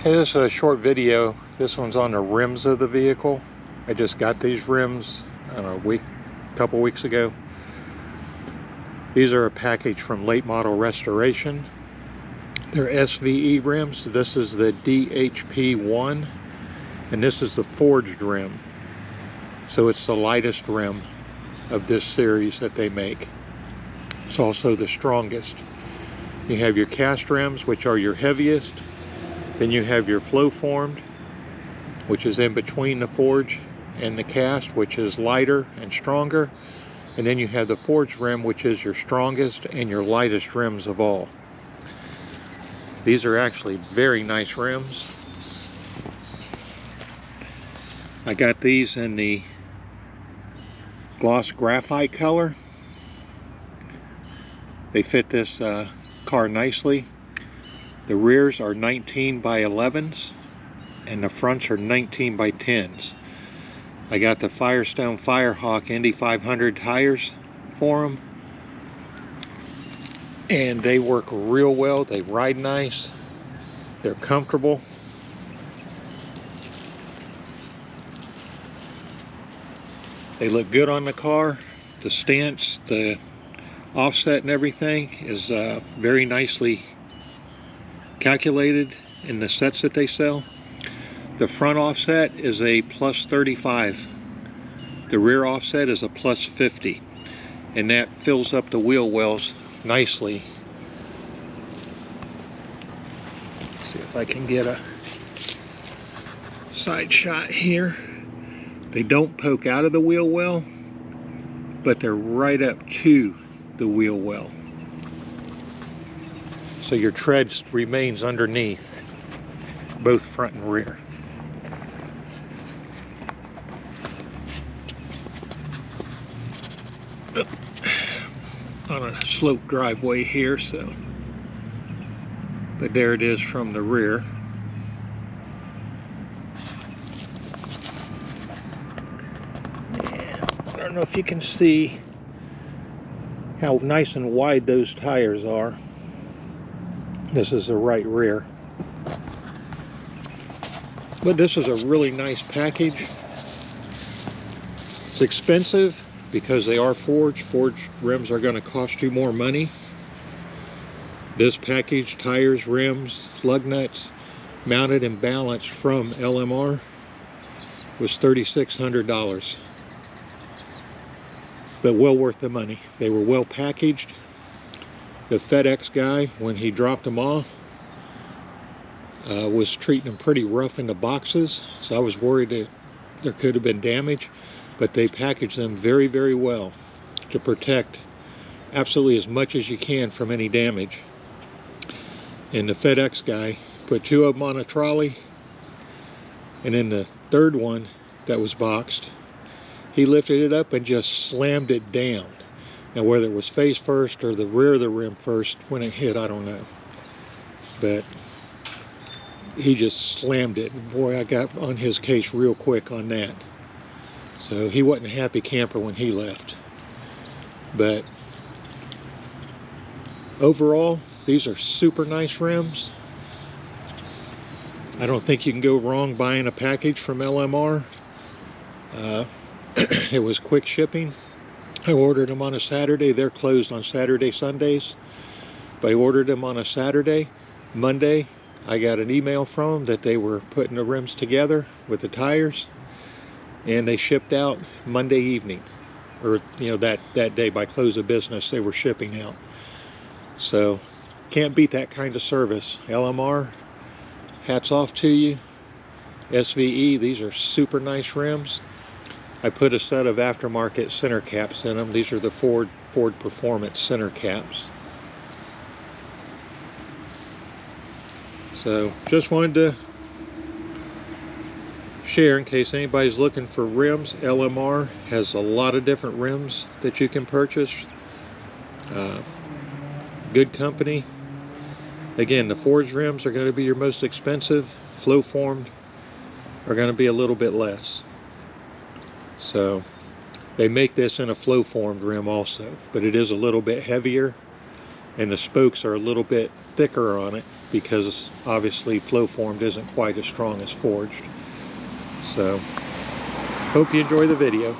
Hey, this is a short video. This one's on the rims of the vehicle. I just got these rims, I don't know, a couple weeks ago. These are a package from Late Model Restoration. They're SVE rims. This is the DHP1, and this is the forged rim. So it's the lightest rim of this series that they make. It's also the strongest. You have your cast rims, which are your heaviest. Then you have your flow formed, which is in between the forge and the cast, which is lighter and stronger. And then you have the forged rim, which is your strongest and your lightest rims of all. These are actually very nice rims. I got these in the gloss graphite color. They fit this car nicely. The rears are 19 by 11s and the fronts are 19 by 10s. I got the Firestone Firehawk Indy 500 tires for them, and they work real well. They ride nice. They're comfortable. They look good on the car. The stance, the offset and everything is very nicely calculated in the sets that they sell. The front offset is a plus 35. The rear offset is a plus 50. And that fills up the wheel wells nicely. Let's see if I can get a side shot here. They don't poke out of the wheel well, but they're right up to the wheel well. So your tread remains underneath both front and rear. On a slope driveway here, so, but there it is from the rear. I don't know if you can see how nice and wide those tires are. This is the right rear. But this is a really nice package. It's expensive because they are forged. Forged rims are going to cost you more money. This package, tires, rims, lug nuts, mounted and balanced from LMR, was $3,600. But well worth the money. They were well packaged. The FedEx guy, when he dropped them off, was treating them pretty rough in the boxes, so I was worried that there could have been damage, but they packaged them very, very well to protect absolutely as much as you can from any damage. And the FedEx guy put 2 of them on a trolley, and then the third one that was boxed, he lifted it up and just slammed it down. Now, whether it was face first or the rear of the rim first when it hit, I don't know. But he just slammed it. Boy, I got on his case real quick on that. So he wasn't a happy camper when he left. But overall, these are super nice rims. I don't think you can go wrong buying a package from LMR. It was quick shipping. I ordered them on a Saturday. They're closed on Saturday, Sundays. But I ordered them on a Saturday. Monday, I got an email from them that they were putting the rims together with the tires. And they shipped out Monday evening. Or, you know, that day by close of business, they were shipping out. So, can't beat that kind of service. LMR, hats off to you. SVE, these are super nice rims. I put a set of aftermarket center caps in them. These are the Ford Performance center caps. So just wanted to share in case anybody's looking for rims. LMR has a lot of different rims that you can purchase. Good company. Again, the forged rims are going to be your most expensive. Flow formed are going to be a little bit less. So they make this in a flow formed rim also, but it is a little bit heavier and the spokes are a little bit thicker on it because obviously flow formed isn't quite as strong as forged. So hope you enjoy the video.